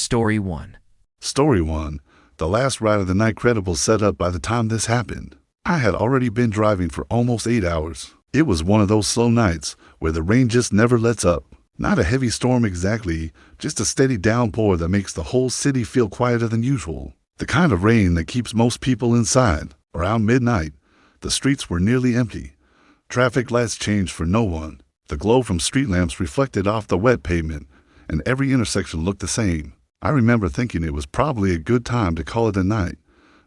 Story 1. Story 1. The last ride of the night credible set up by the time this happened. I had already been driving for almost 8 hours. It was one of those slow nights where the rain just never lets up. Not a heavy storm exactly, just a steady downpour that makes the whole city feel quieter than usual. The kind of rain that keeps most people inside. Around midnight, the streets were nearly empty. Traffic lights changed for no one. The glow from street lamps reflected off the wet pavement, and every intersection looked the same. I remember thinking it was probably a good time to call it a night.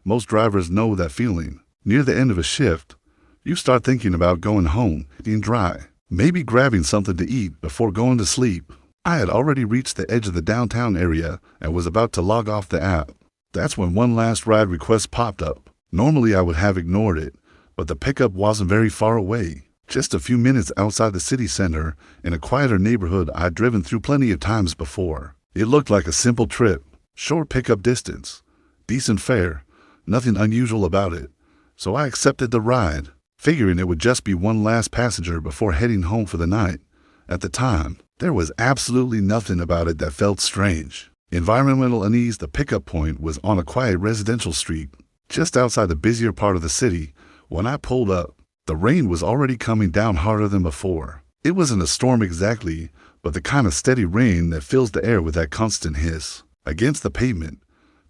Most drivers know that feeling. Near the end of a shift, you start thinking about going home, eating dry, maybe grabbing something to eat before going to sleep. I had already reached the edge of the downtown area and was about to log off the app. That's when one last ride request popped up. Normally I would have ignored it, but the pickup wasn't very far away. Just a few minutes outside the city center, in a quieter neighborhood I'd driven through plenty of times before. It looked like a simple trip, short pickup distance, decent fare, nothing unusual about it. So I accepted the ride, figuring it would just be one last passenger before heading home for the night. At the time, there was absolutely nothing about it that felt strange. Environmental unease. The pickup point was on a quiet residential street, just outside the busier part of the city. When I pulled up, the rain was already coming down harder than before. It wasn't a storm exactly, but the kind of steady rain that fills the air with that constant hiss. Against the pavement,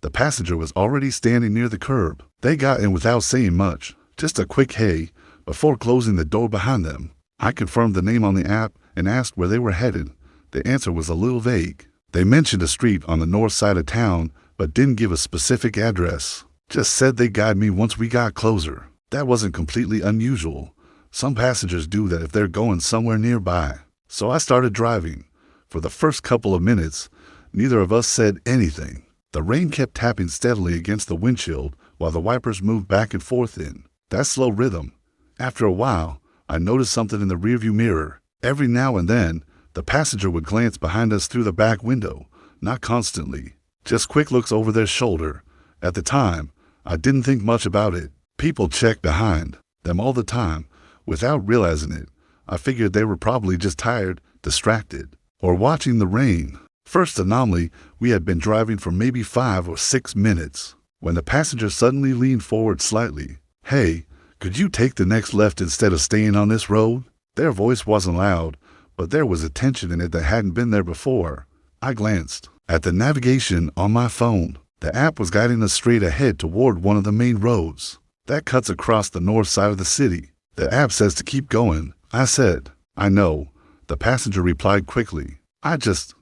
the passenger was already standing near the curb. They got in without saying much, just a quick hey, before closing the door behind them. I confirmed the name on the app and asked where they were headed. The answer was a little vague. They mentioned a street on the north side of town, but didn't give a specific address. Just said they'd guide me once we got closer. That wasn't completely unusual. Some passengers do that if they're going somewhere nearby. So I started driving. For the first couple of minutes, neither of us said anything. The rain kept tapping steadily against the windshield while the wipers moved back and forth in that slow rhythm. After a while, I noticed something in the rearview mirror. Every now and then, the passenger would glance behind us through the back window, not constantly, just quick looks over their shoulder. At the time, I didn't think much about it. People check behind them all the time. Without realizing it, I figured they were probably just tired, distracted, or watching the rain. First anomaly, we had been driving for maybe 5 or 6 minutes when the passenger suddenly leaned forward slightly. "Hey, could you take the next left instead of staying on this road?" Their voice wasn't loud, but there was a tension in it that hadn't been there before. I glanced at the navigation on my phone. The app was guiding us straight ahead toward one of the main roads that cuts across the north side of the city. "The app says to keep going," I said. "I know," the passenger replied quickly. "I just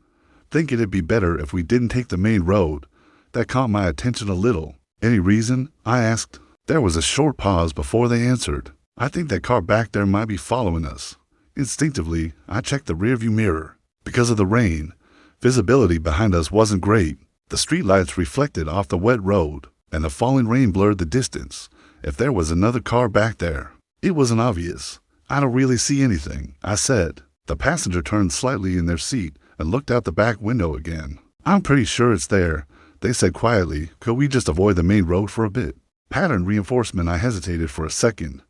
think it'd be better if we didn't take the main road." That caught my attention a little. "Any reason?" I asked. There was a short pause before they answered. "I think that car back there might be following us." Instinctively, I checked the rearview mirror. Because of the rain, visibility behind us wasn't great. The streetlights reflected off the wet road, and the falling rain blurred the distance. If there was another car back there, it wasn't obvious. "I don't really see anything," I said. The passenger turned slightly in their seat and looked out the back window again. "I'm pretty sure it's there," they said quietly. "Could we just avoid the main road for a bit?" Pattern reinforcement. I hesitated for a second,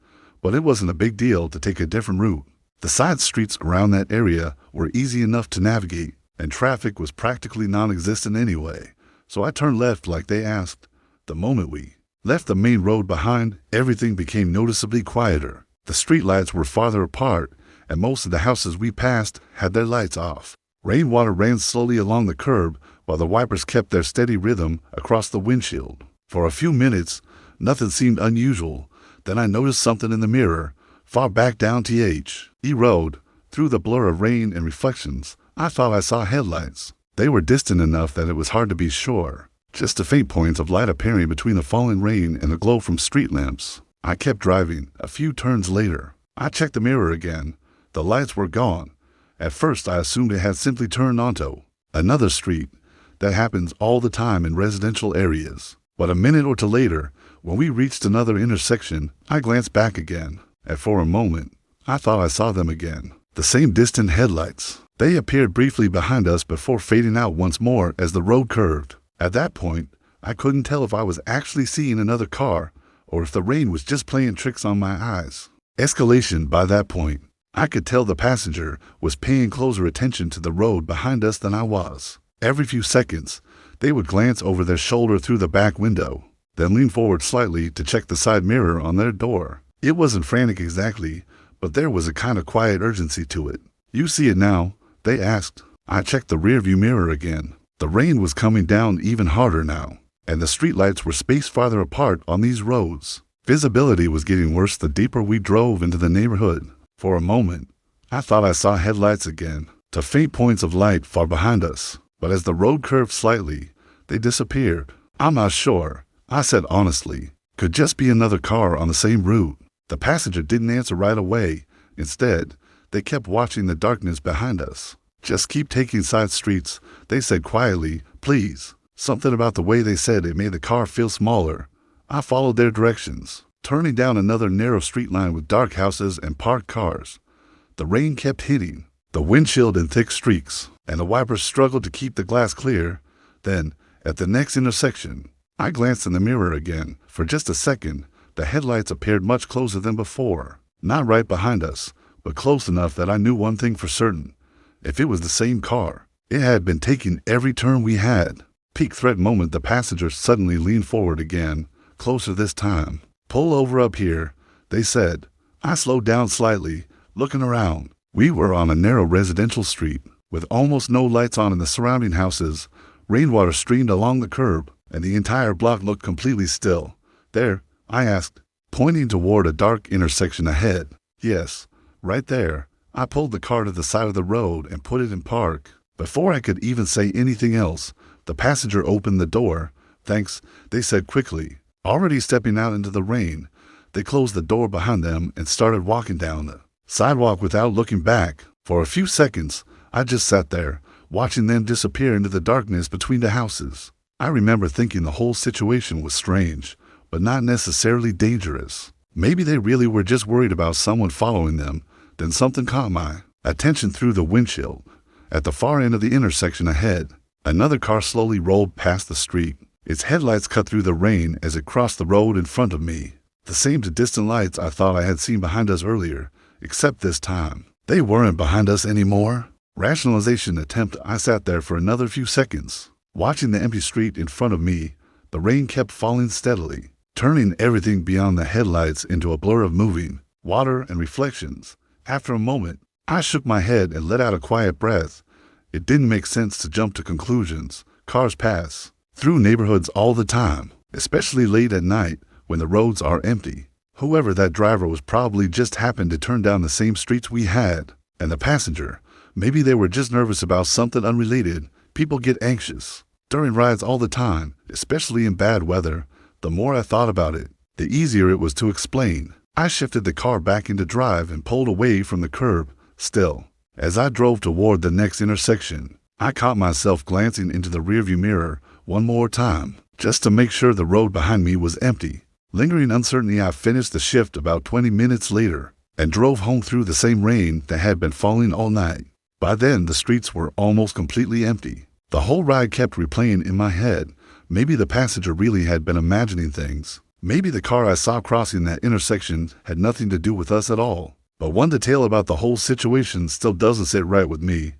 but it wasn't a big deal to take a different route. The side streets around that area were easy enough to navigate, and traffic was practically non-existent anyway, so I turned left like they asked. The moment we left the main road behind, everything became noticeably quieter. The streetlights were farther apart, and most of the houses we passed had their lights off. Rainwater ran slowly along the curb while the wipers kept their steady rhythm across the windshield. For a few minutes, nothing seemed unusual. Then I noticed something in the mirror, far back down THE road. Through the blur of rain and reflections, I thought I saw headlights. They were distant enough that it was hard to be sure. Just a faint point of light appearing between the falling rain and the glow from street lamps. I kept driving. A few turns later, I checked the mirror again. The lights were gone. At first, I assumed it had simply turned onto another street. That happens all the time in residential areas. But a minute or two later, when we reached another intersection, I glanced back again. And for a moment, I thought I saw them again. The same distant headlights. They appeared briefly behind us before fading out once more as the road curved. At that point, I couldn't tell if I was actually seeing another car or if the rain was just playing tricks on my eyes. Escalation. By that point, I could tell the passenger was paying closer attention to the road behind us than I was. Every few seconds, They would glance over their shoulder through the back window, then lean forward slightly to check the side mirror on their door. It wasn't frantic exactly, but there was a kind of quiet urgency to it. "You see it now?" they asked. I checked the rearview mirror again. The rain was coming down even harder now, and the streetlights were spaced farther apart on these roads. Visibility was getting worse the deeper we drove into the neighborhood. For a moment, I thought I saw headlights again, to faint points of light far behind us. But as the road curved slightly, they disappeared. "I'm not sure," I said honestly. "Could just be another car on the same route." The passenger didn't answer right away. Instead, they kept watching the darkness behind us. "Just keep taking side streets," they said quietly. "Please." Something about the way they said it made the car feel smaller. I followed their directions, turning down another narrow street line with dark houses and parked cars. The rain kept hitting, the windshield in thick streaks, and the wipers struggled to keep the glass clear. Then, at the next intersection, I glanced in the mirror again. For just a second, the headlights appeared much closer than before. Not right behind us, but close enough that I knew one thing for certain. If it was the same car, it had been taking every turn we had. Peak threat moment, the passenger suddenly leaned forward again, closer this time. "Pull over up here," they said. I slowed down slightly, looking around. We were on a narrow residential street, with almost no lights on in the surrounding houses. Rainwater streamed along the curb, and the entire block looked completely still. "There?" I asked, pointing toward a dark intersection ahead. "Yes, right there." I pulled the car to the side of the road and put it in park. Before I could even say anything else, the passenger opened the door. "Thanks," they said quickly. Already stepping out into the rain, they closed the door behind them and started walking down the sidewalk without looking back. For a few seconds, I just sat there, watching them disappear into the darkness between the houses. I remember thinking the whole situation was strange, but not necessarily dangerous. Maybe they really were just worried about someone following them. Then something caught my attention through the windshield. At the far end of the intersection ahead, another car slowly rolled past the street. Its headlights cut through the rain as it crossed the road in front of me. The same distant lights I thought I had seen behind us earlier, except this time, they weren't behind us anymore. Rationalization attempt. I sat there for another few seconds, watching the empty street in front of me. The rain kept falling steadily, turning everything beyond the headlights into a blur of moving water and reflections. After a moment, I shook my head and let out a quiet breath. It didn't make sense to jump to conclusions. Cars pass through neighborhoods all the time, especially late at night when the roads are empty. Whoever that driver was probably just happened to turn down the same streets we had. And the passenger, maybe they were just nervous about something unrelated. People get anxious during rides all the time, especially in bad weather. The more I thought about it, the easier it was to explain. I shifted the car back into drive and pulled away from the curb. Still, as I drove toward the next intersection, I caught myself glancing into the rearview mirror one more time, just to make sure the road behind me was empty. Lingering uncertainty, I finished the shift about 20 minutes later and drove home through the same rain that had been falling all night. By then, the streets were almost completely empty. The whole ride kept replaying in my head. Maybe the passenger really had been imagining things. Maybe the car I saw crossing that intersection had nothing to do with us at all. But one detail about the whole situation still doesn't sit right with me.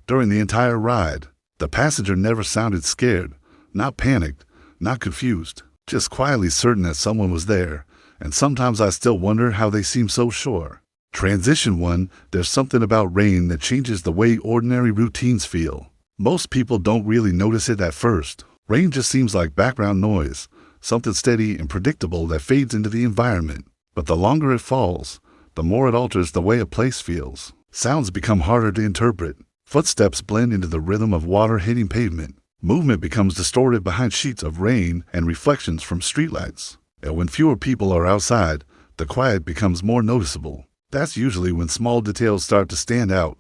During the entire ride, the passenger never sounded scared, not panicked, not confused, just quietly certain that someone was there. And sometimes I still wonder how they seem so sure. Transition 1. There's something about rain that changes the way ordinary routines feel. Most people don't really notice it at first. Rain just seems like background noise, something steady and predictable that fades into the environment. But the longer it falls, the more it alters the way a place feels. Sounds become harder to interpret. Footsteps blend into the rhythm of water hitting pavement. Movement becomes distorted behind sheets of rain and reflections from streetlights. And when fewer people are outside, the quiet becomes more noticeable. That's usually when small details start to stand out.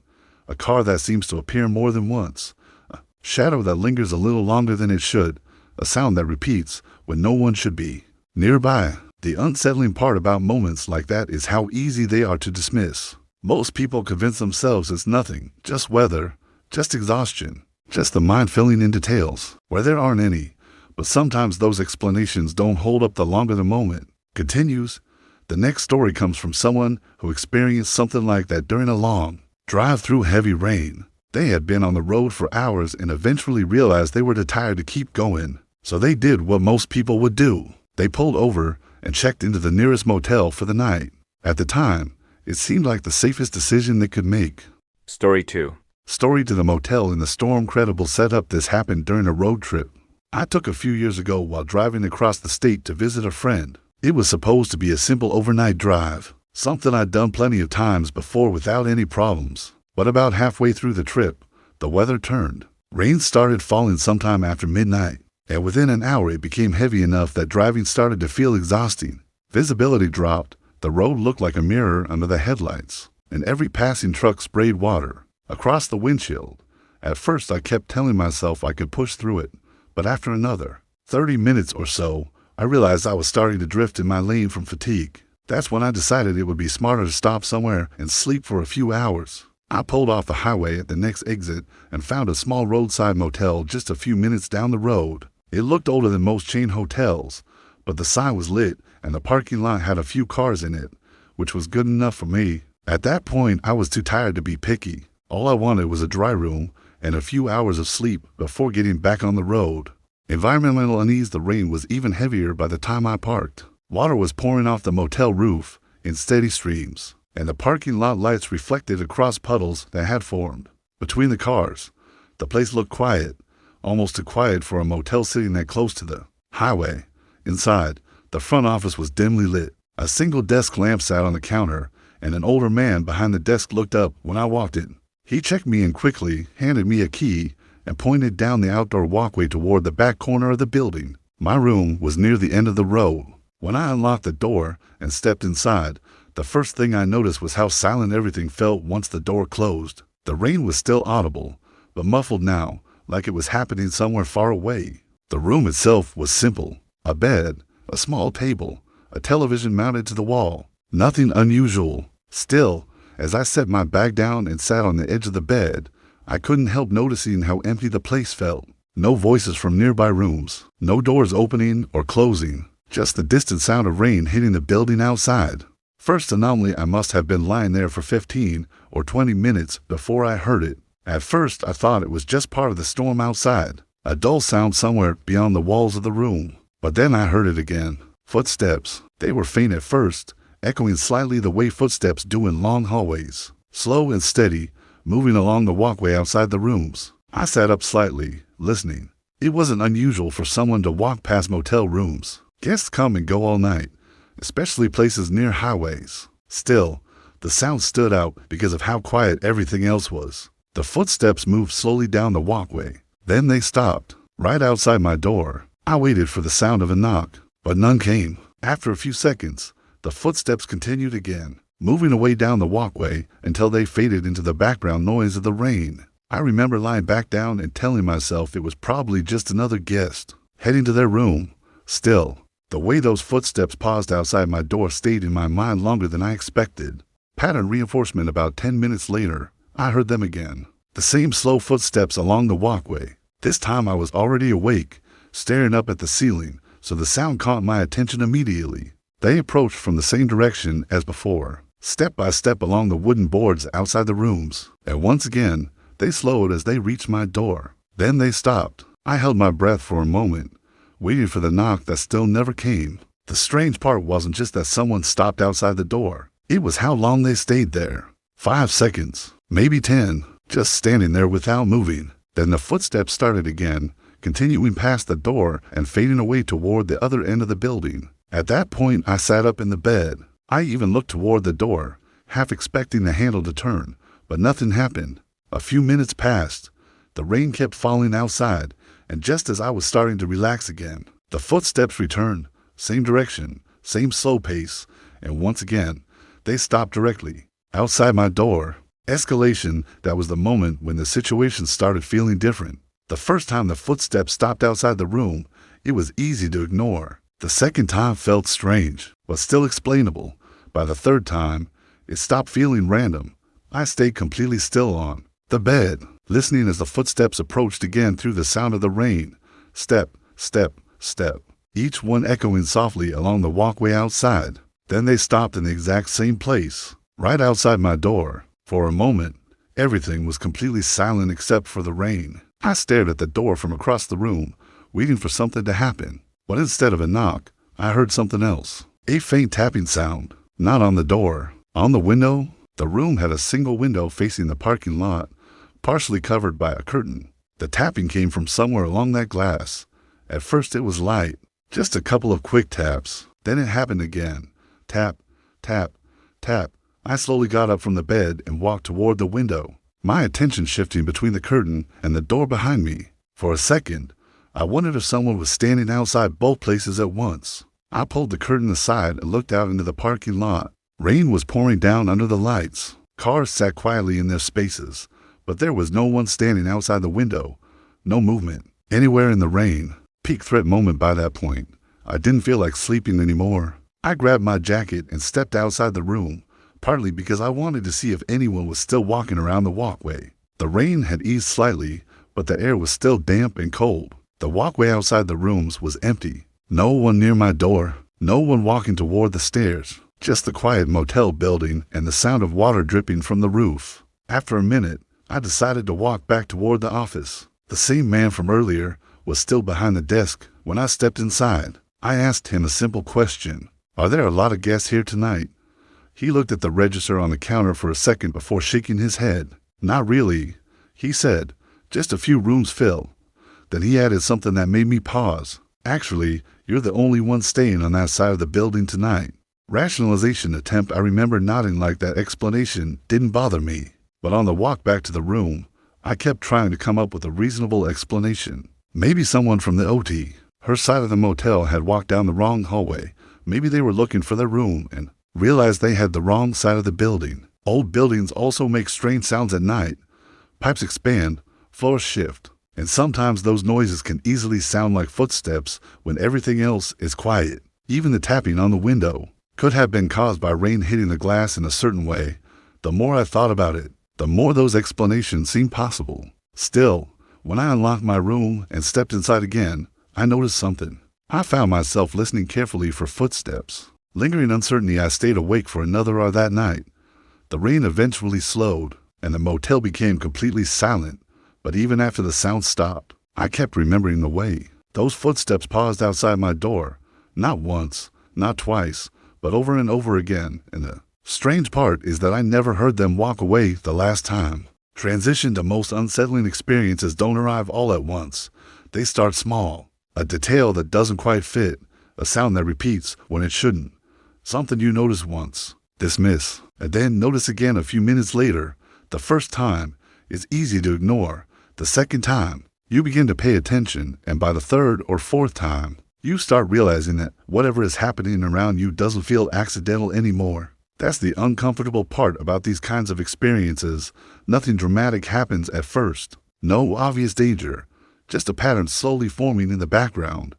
A car that seems to appear more than once. A shadow that lingers a little longer than it should. A sound that repeats when no one should be nearby. The unsettling part about moments like that is how easy they are to dismiss. Most people convince themselves it's nothing, just weather, just exhaustion, just the mind filling in details where there aren't any. But sometimes those explanations don't hold up the longer the moment continues. The next story comes from someone who experienced something like that during a long drive through heavy rain. They had been on the road for hours and eventually realized they were too tired to keep going. So they did what most people would do. They pulled over and checked into the nearest motel for the night. At the time, it seemed like the safest decision they could make. Story 2. Story to the motel in the storm. Credible setup. This happened during a road trip I took a few years ago while driving across the state to visit a friend. It was supposed to be a simple overnight drive, something I'd done plenty of times before without any problems. But about halfway through the trip, the weather turned. Rain started falling sometime after midnight, and within an hour it became heavy enough that driving started to feel exhausting. Visibility dropped, the road looked like a mirror under the headlights, and every passing truck sprayed water across the windshield. At first I kept telling myself I could push through it, but after another 30 minutes or so, I realized I was starting to drift in my lane from fatigue. That's when I decided it would be smarter to stop somewhere and sleep for a few hours. I pulled off the highway at the next exit and found a small roadside motel just a few minutes down the road. It looked older than most chain hotels, but the sign was lit and the parking lot had a few cars in it, which was good enough for me. At that point, I was too tired to be picky. All I wanted was a dry room and a few hours of sleep before getting back on the road. Environmental unease. The rain was even heavier by the time I parked. Water was pouring off the motel roof in steady streams, and the parking lot lights reflected across puddles that had formed between the cars. The place looked quiet, almost too quiet for a motel sitting that close to the highway. Inside, the front office was dimly lit. A single desk lamp sat on the counter, and an older man behind the desk looked up when I walked in. He checked me in quickly, handed me a key, and pointed down the outdoor walkway toward the back corner of the building. My room was near the end of the row. When I unlocked the door and stepped inside, the first thing I noticed was how silent everything felt once the door closed. The rain was still audible, but muffled now, like it was happening somewhere far away. The room itself was simple. A bed, a small table, a television mounted to the wall. Nothing unusual. Still, as I set my bag down and sat on the edge of the bed, I couldn't help noticing how empty the place felt. No voices from nearby rooms, no doors opening or closing, just the distant sound of rain hitting the building outside. First anomaly, I must have been lying there for 15 or 20 minutes before I heard it. At first, I thought it was just part of the storm outside, a dull sound somewhere beyond the walls of the room. But then I heard it again. Footsteps. They were faint at first, echoing slightly the way footsteps do in long hallways, slow and steady, moving along the walkway outside the rooms. I sat up slightly, listening. It wasn't unusual for someone to walk past motel rooms. Guests come and go all night, especially places near highways. Still, the sound stood out because of how quiet everything else was. The footsteps moved slowly down the walkway. Then they stopped, right outside my door. I waited for the sound of a knock, but none came. After a few seconds, the footsteps continued again, moving away down the walkway until they faded into the background noise of the rain. I remember lying back down and telling myself it was probably just another guest, heading to their room. Still, the way those footsteps paused outside my door stayed in my mind longer than I expected. Pattern reinforcement. About 10 minutes later, I heard them again. The same slow footsteps along the walkway. This time I was already awake, staring up at the ceiling, so the sound caught my attention immediately. They approached from the same direction as before, step by step along the wooden boards outside the rooms, and once again, they slowed as they reached my door. Then they stopped. I held my breath for a moment, waiting for the knock that still never came. The strange part wasn't just that someone stopped outside the door. It was how long they stayed there. 5 seconds, maybe 10, just standing there without moving. Then the footsteps started again, continuing past the door and fading away toward the other end of the building. At that point, I sat up in the bed. I even looked toward the door, half expecting the handle to turn, but nothing happened. A few minutes passed. The rain kept falling outside, and just as I was starting to relax again, the footsteps returned, same direction, same slow pace, and once again, they stopped directly outside my door. Escalation. That was the moment when the situation started feeling different. The first time the footsteps stopped outside the room, it was easy to ignore. The second time felt strange, but still explainable. By the third time, it stopped feeling random. I stayed completely still on the bed, listening as the footsteps approached again through the sound of the rain. Step, step, step, each one echoing softly along the walkway outside. Then they stopped in the exact same place, right outside my door. For a moment, Everything was completely silent except for the rain. I stared at the door from across the room, waiting for something to happen. But instead of a knock, I heard something else. A faint tapping sound. Not on the door. On the window. The room had a single window facing the parking lot, partially covered by a curtain. The tapping came from somewhere along that glass. At first it was light, just a couple of quick taps. Then it happened again. Tap, tap, tap. I slowly got up from the bed and walked toward the window, my attention shifting between the curtain and the door behind me. For a second, I wondered if someone was standing outside both places at once. I pulled the curtain aside and looked out into the parking lot. Rain was pouring down under the lights. Cars sat quietly in their spaces, but there was no one standing outside the window. No movement, anywhere in the rain. Peak threat moment by that point. I didn't feel like sleeping anymore. I grabbed my jacket and stepped outside the room, partly because I wanted to see if anyone was still walking around the walkway. The rain had eased slightly, but the air was still damp and cold. The walkway outside the rooms was empty. No one near my door, no one walking toward the stairs, just the quiet motel building and the sound of water dripping from the roof. After a minute, I decided to walk back toward the office. The same man from earlier was still behind the desk when I stepped inside. I asked him a simple question. "Are there a lot of guests here tonight?" He looked at the register on the counter for a second before shaking his head. "Not really," he said. "Just a few rooms fill." Then he added something that made me pause. "Actually, you're the only one staying on that side of the building tonight." Rationalization attempt. I remember nodding like that explanation didn't bother me. But on the walk back to the room, I kept trying to come up with a reasonable explanation. Maybe someone from the OT, her side of the motel, had walked down the wrong hallway. Maybe they were looking for their room and realized they had the wrong side of the building. Old buildings also make strange sounds at night. Pipes expand, floors shift, and sometimes those noises can easily sound like footsteps when everything else is quiet. Even the tapping on the window could have been caused by rain hitting the glass in a certain way. The more I thought about it, the more those explanations seemed possible. Still, when I unlocked my room and stepped inside again, I noticed something. I found myself listening carefully for footsteps. Lingering uncertainty, I stayed awake for another hour that night. The rain eventually slowed, and the motel became completely silent. But even after the sound stopped, I kept remembering the way. Those footsteps paused outside my door. Not once, not twice, but over and over again, and the strange part is that I never heard them walk away the last time. Transition to most unsettling experiences don't arrive all at once. They start small. A detail that doesn't quite fit, a sound that repeats when it shouldn't. Something you notice once, dismiss, and then notice again a few minutes later. The first time is easy to ignore. The second time, you begin to pay attention, and by the third or fourth time, you start realizing that whatever is happening around you doesn't feel accidental anymore. That's the uncomfortable part about these kinds of experiences. Nothing dramatic happens at first. No obvious danger. Just a pattern slowly forming in the background.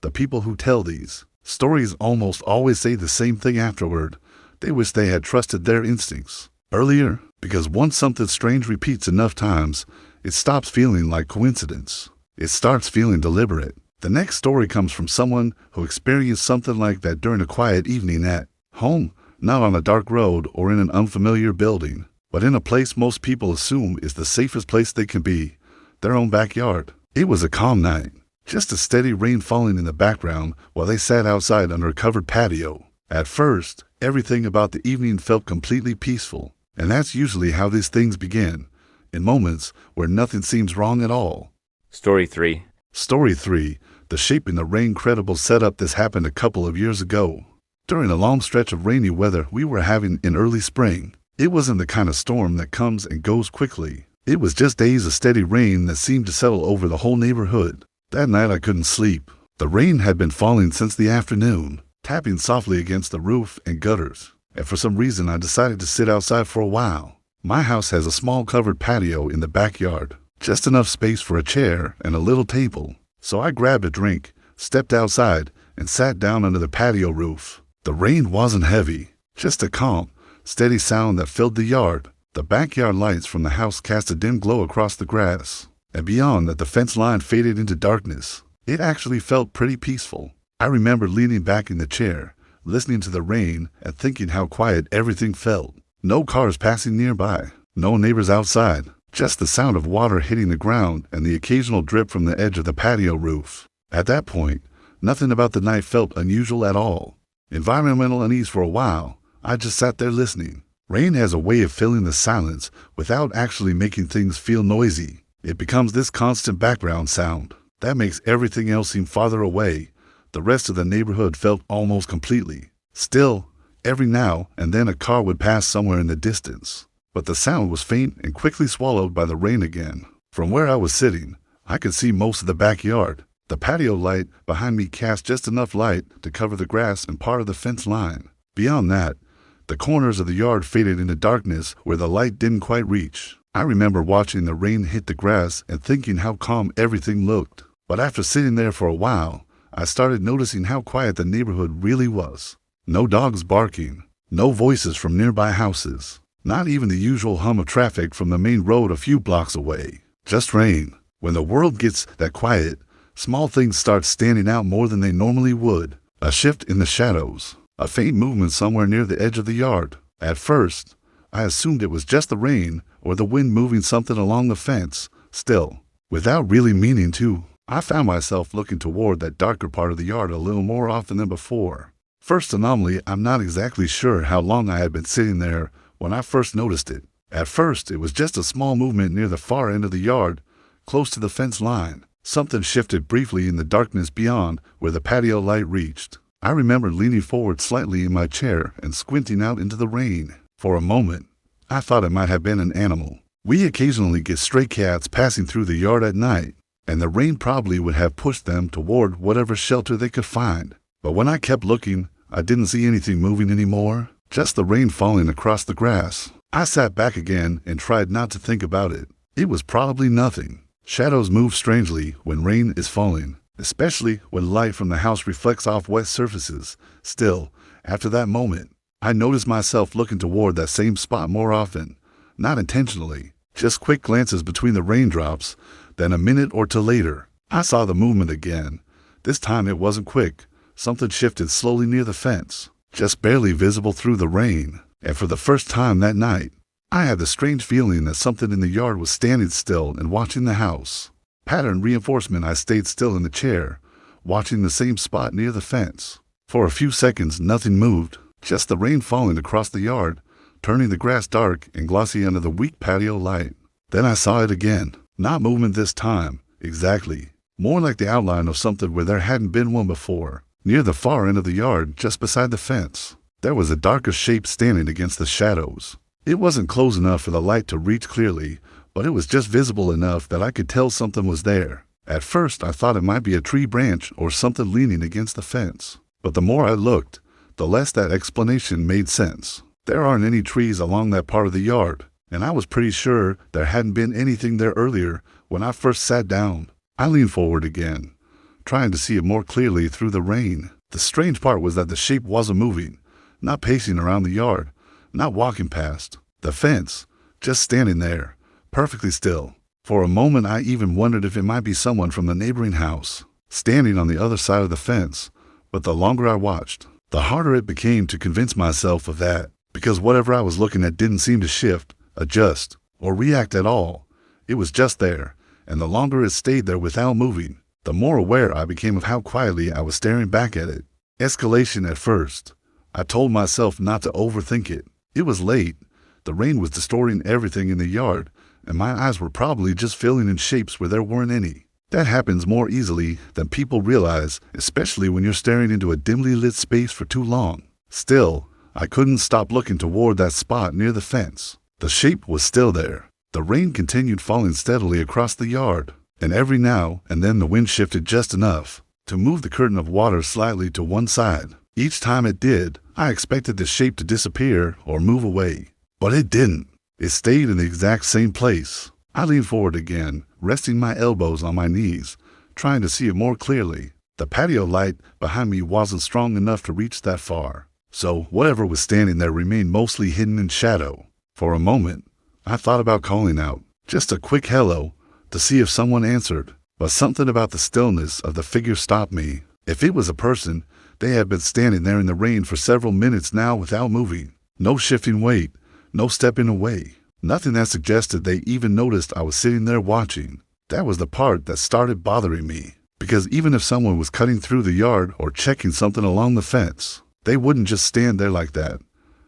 The people who tell these stories almost always say the same thing afterward. They wish they had trusted their instincts earlier, because once something strange repeats enough times, it stops feeling like coincidence. It starts feeling deliberate. The next story comes from someone who experienced something like that during a quiet evening at home, not on a dark road or in an unfamiliar building, but in a place most people assume is the safest place they can be, their own backyard. It was a calm night, just a steady rain falling in the background while they sat outside under a covered patio. At first, everything about the evening felt completely peaceful, and that's usually how these things begin, in moments where nothing seems wrong at all. Story 3. Story 3. The Shape in the Rain credible setup. This happened a couple of years ago. During a long stretch of rainy weather we were having in early spring. It wasn't the kind of storm that comes and goes quickly. It was just days of steady rain that seemed to settle over the whole neighborhood. That night I couldn't sleep. The rain had been falling since the afternoon, tapping softly against the roof and gutters, and for some reason I decided to sit outside for a while. My house has a small covered patio in the backyard, just enough space for a chair and a little table. So I grabbed a drink, stepped outside, and sat down under the patio roof. The rain wasn't heavy, just a calm, steady sound that filled the yard. The backyard lights from the house cast a dim glow across the grass, and beyond that the fence line faded into darkness. It actually felt pretty peaceful. I remember leaning back in the chair, listening to the rain and thinking how quiet everything felt. No cars passing nearby, No neighbors outside, just the sound of water hitting the ground and the occasional drip from the edge of the patio roof. At that point, nothing about the night felt unusual at all. Environmental unease for a while, I just sat there listening. Rain has a way of filling the silence without actually making things feel noisy. It becomes this constant background sound that makes everything else seem farther away. The rest of the neighborhood felt almost completely still. Every now and then a car would pass somewhere in the distance, but the sound was faint and quickly swallowed by the rain again. From where I was sitting, I could see most of the backyard. The patio light behind me cast just enough light to cover the grass and part of the fence line. Beyond that, the corners of the yard faded into darkness where the light didn't quite reach. I remember watching the rain hit the grass and thinking how calm everything looked. But after sitting there for a while, I started noticing how quiet the neighborhood really was. No dogs barking, no voices from nearby houses, not even the usual hum of traffic from the main road a few blocks away. Just rain. When the world gets that quiet, small things start standing out more than they normally would. A shift in the shadows, a faint movement somewhere near the edge of the yard. At first, I assumed it was just the rain or the wind moving something along the fence. Still, without really meaning to, I found myself looking toward that darker part of the yard a little more often than before. First anomaly, I'm not exactly sure how long I had been sitting there when I first noticed it. At first, it was just a small movement near the far end of the yard, close to the fence line. Something shifted briefly in the darkness beyond where the patio light reached. I remember leaning forward slightly in my chair and squinting out into the rain. For a moment, I thought it might have been an animal. We occasionally get stray cats passing through the yard at night, and the rain probably would have pushed them toward whatever shelter they could find. But when I kept looking, I didn't see anything moving anymore, just the rain falling across the grass. I sat back again and tried not to think about it. It was probably nothing. Shadows move strangely when rain is falling, especially when light from the house reflects off wet surfaces. Still, after that moment, I noticed myself looking toward that same spot more often, not intentionally, just quick glances between the raindrops. Then a minute or two later, I saw the movement again. This time it wasn't quick. Something shifted slowly near the fence, just barely visible through the rain. And for the first time that night, I had the strange feeling that something in the yard was standing still and watching the house. Pattern reinforcement. I stayed still in the chair, watching the same spot near the fence. For a few seconds, nothing moved, just the rain falling across the yard, turning the grass dark and glossy under the weak patio light. Then I saw it again. Not movement this time, exactly. More like the outline of something where there hadn't been one before. Near the far end of the yard, just beside the fence, there was a darker shape standing against the shadows. It wasn't close enough for the light to reach clearly, but it was just visible enough that I could tell something was there. At first, I thought it might be a tree branch or something leaning against the fence. But the more I looked, the less that explanation made sense. There aren't any trees along that part of the yard, and I was pretty sure there hadn't been anything there earlier when I first sat down. I leaned forward again, trying to see it more clearly through the rain. The strange part was that the shape wasn't moving, not pacing around the yard, not walking past the fence, just standing there, perfectly still. For a moment, I even wondered if it might be someone from the neighboring house, standing on the other side of the fence. But the longer I watched, the harder it became to convince myself of that, because whatever I was looking at didn't seem to shift, adjust, or react at all. It was just there, and the longer it stayed there without moving, the more aware I became of how quietly I was staring back at it. Escalation at first. I told myself not to overthink it. It was late. The rain was distorting everything in the yard, and my eyes were probably just filling in shapes where there weren't any. That happens more easily than people realize, especially when you're staring into a dimly lit space for too long. Still, I couldn't stop looking toward that spot near the fence. The shape was still there. The rain continued falling steadily across the yard, and every now and then the wind shifted just enough to move the curtain of water slightly to one side. Each time it did, I expected the shape to disappear or move away. But it didn't. It stayed in the exact same place. I leaned forward again, resting my elbows on my knees, trying to see it more clearly. The patio light behind me wasn't strong enough to reach that far, so whatever was standing there remained mostly hidden in shadow. For a moment, I thought about calling out, just a quick hello, to see if someone answered. But something about the stillness of the figure stopped me. If it was a person, they had been standing there in the rain for several minutes now without moving. No shifting weight, no stepping away. Nothing that suggested they even noticed I was sitting there watching. That was the part that started bothering me. Because even if someone was cutting through the yard or checking something along the fence, they wouldn't just stand there like that.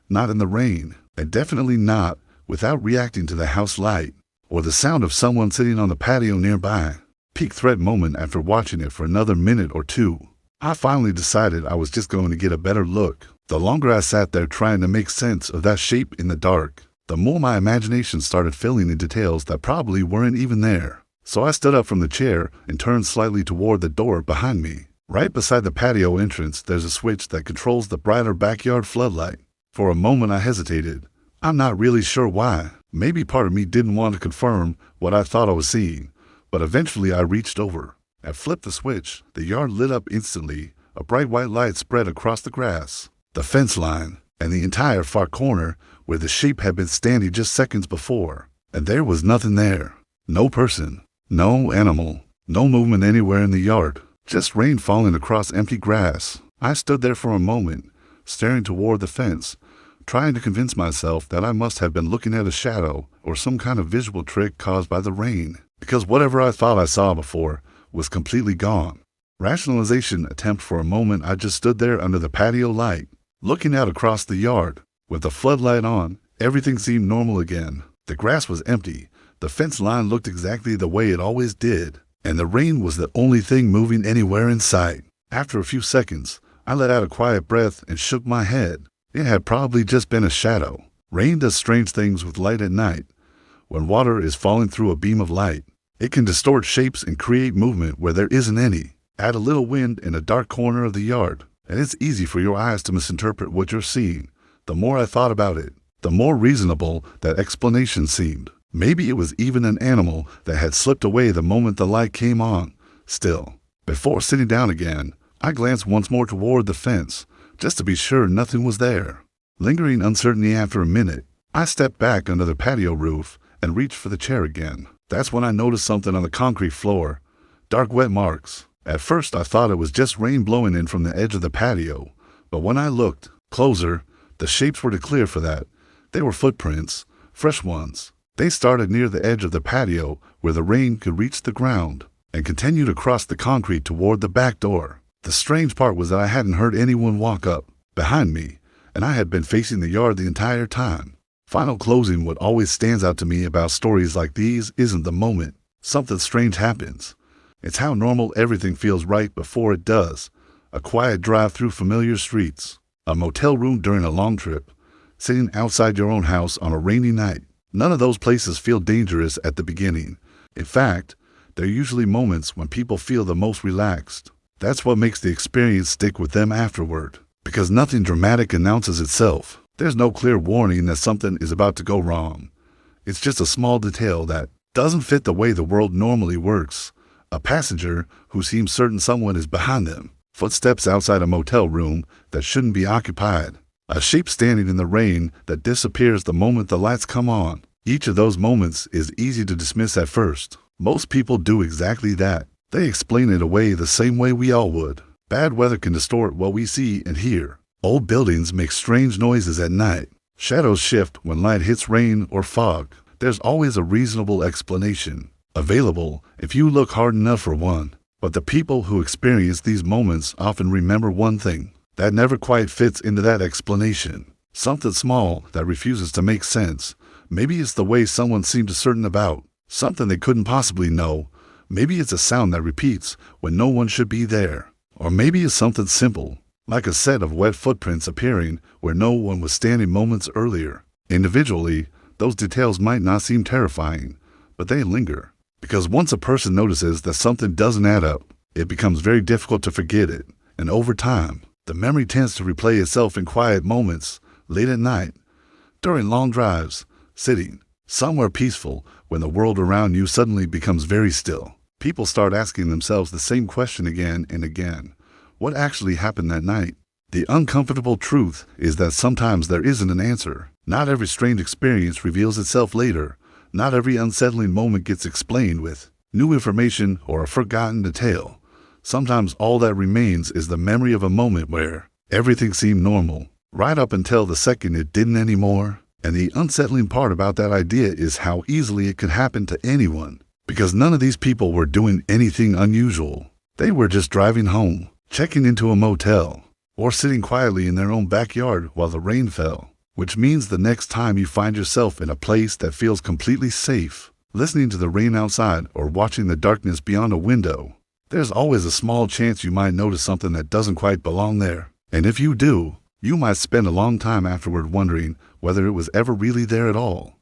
Not in the rain, and definitely not without reacting to the house light or the sound of someone sitting on the patio nearby. Peak threat moment. After watching it for another minute or two, I finally decided I was just going to get a better look. The longer I sat there trying to make sense of that shape in the dark, the more my imagination started filling in details that probably weren't even there. So I stood up from the chair and turned slightly toward the door behind me. Right beside the patio entrance, there's a switch that controls the brighter backyard floodlight. For a moment I hesitated. I'm not really sure why. Maybe part of me didn't want to confirm what I thought I was seeing, but eventually I reached over. I flipped the switch. The yard lit up instantly. A bright white light spread across the grass, the fence line, and the entire far corner where the shape had been standing just seconds before. And there was nothing there. No person, no animal, no movement anywhere in the yard. Just rain falling across empty grass. I stood there for a moment, staring toward the fence, trying to convince myself that I must have been looking at a shadow or some kind of visual trick caused by the rain, because whatever I thought I saw before was completely gone. Rationalization attempt. For a moment I just stood there under the patio light, looking out across the yard. With the floodlight on, everything seemed normal again. The grass was empty, the fence line looked exactly the way it always did, and the rain was the only thing moving anywhere in sight. After a few seconds, I let out a quiet breath and shook my head. It had probably just been a shadow. Rain does strange things with light at night. When water is falling through a beam of light, it can distort shapes and create movement where there isn't any. Add a little wind in a dark corner of the yard, and it's easy for your eyes to misinterpret what you're seeing. The more I thought about it, the more reasonable that explanation seemed. Maybe it was even an animal that had slipped away the moment the light came on. Still, before sitting down again, I glanced once more toward the fence, just to be sure nothing was there. Lingering uncertainty. After a minute, I stepped back under the patio roof and reached for the chair again. That's when I noticed something on the concrete floor. Dark wet marks. At first I thought it was just rain blowing in from the edge of the patio, but when I looked closer, the shapes were too clear for that. They were footprints, fresh ones. They started near the edge of the patio where the rain could reach the ground and continued across the concrete toward the back door. The strange part was that I hadn't heard anyone walk up behind me, and I had been facing the yard the entire time. Final closing. What always stands out to me about stories like these isn't the moment something strange happens. It's how normal everything feels right before it does. A quiet drive through familiar streets, a motel room during a long trip, sitting outside your own house on a rainy night. None of those places feel dangerous at the beginning. In fact, they're usually moments when people feel the most relaxed. That's what makes the experience stick with them afterward, because nothing dramatic announces itself. There's no clear warning that something is about to go wrong. It's just a small detail that doesn't fit the way the world normally works. A passenger who seems certain someone is behind them. Footsteps outside a motel room that shouldn't be occupied. A shape standing in the rain that disappears the moment the lights come on. Each of those moments is easy to dismiss at first. Most people do exactly that. They explain it away the same way we all would. Bad weather can distort what we see and hear. Old buildings make strange noises at night. Shadows shift when light hits rain or fog. There's always a reasonable explanation available if you look hard enough for one. But the people who experience these moments often remember one thing that never quite fits into that explanation. Something small that refuses to make sense. Maybe it's the way someone seemed certain about something they couldn't possibly know. Maybe it's a sound that repeats when no one should be there. Or maybe it's something simple, like a set of wet footprints appearing where no one was standing moments earlier. Individually, those details might not seem terrifying, but they linger. Because once a person notices that something doesn't add up, it becomes very difficult to forget it. And over time, the memory tends to replay itself in quiet moments, late at night, during long drives, sitting somewhere peaceful when the world around you suddenly becomes very still. People start asking themselves the same question again and again. What actually happened that night? The uncomfortable truth is that sometimes there isn't an answer. Not every strange experience reveals itself later. Not every unsettling moment gets explained with new information or a forgotten detail. Sometimes all that remains is the memory of a moment where everything seemed normal, right up until the second it didn't anymore. And the unsettling part about that idea is how easily it could happen to anyone, because none of these people were doing anything unusual. They were just driving home, checking into a motel, or sitting quietly in their own backyard while the rain fell. Which means the next time you find yourself in a place that feels completely safe, listening to the rain outside or watching the darkness beyond a window, there's always a small chance you might notice something that doesn't quite belong there. And if you do, you might spend a long time afterward wondering whether it was ever really there at all.